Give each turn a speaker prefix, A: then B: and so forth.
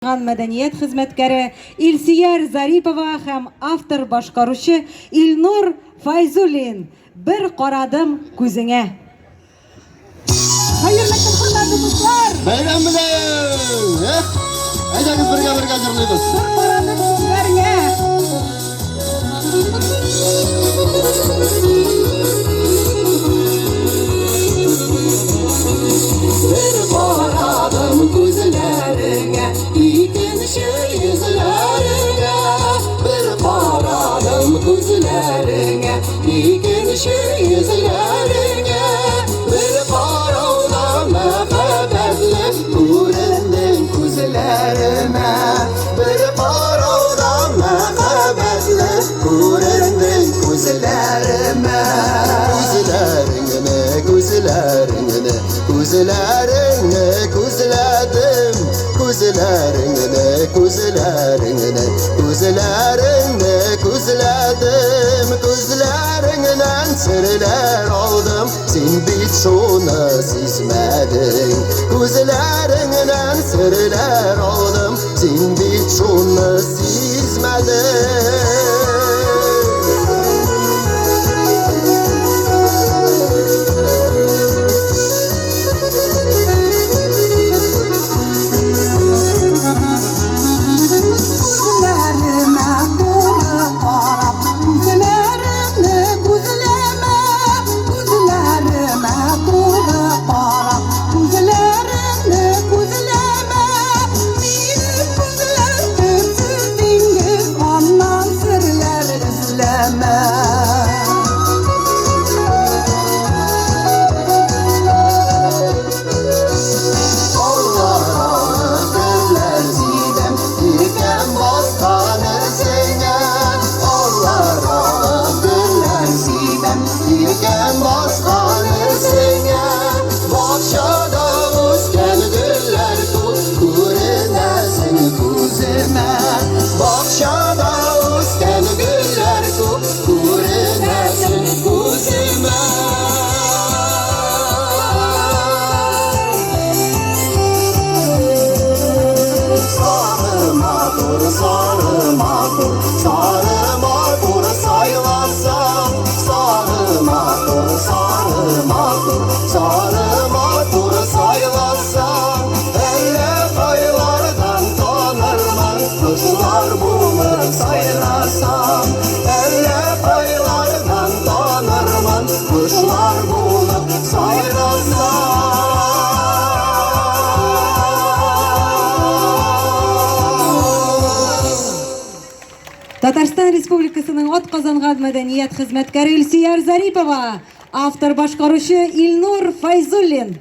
A: Мәдәният хезмәткәре Илсияр Зарипова һәм автор башкаручы Илнур Файзуллин. Бер карадым күзеңә. Хәерле көн, хөрмәтле дуслар.
B: Бәйрәм белән! Әйдәгез бергә җырлыйбыз.
A: Бер карадым күзләреңә.
B: Bir baradım gözlerine, ikinci yüzlerine. Bir baradım gözlerine, ikinci yüzlerine. Bir baravda muhabbetli göründün gözlerime. Bir baravda muhabbetli göründün gözlerime. Gözlerine, gözlerine gözledim, gözlerine gözledim, gözlerinden sırlar aldım, sen bir şunu sezmedin. Gözlerinden sırlar aldım, sen bir şunu sezmedin.
A: Татарстан Республикасының атказанган мәдәният хезмәткәре Илсияр Зарипова, автор башкаручы Илнур Файзуллин.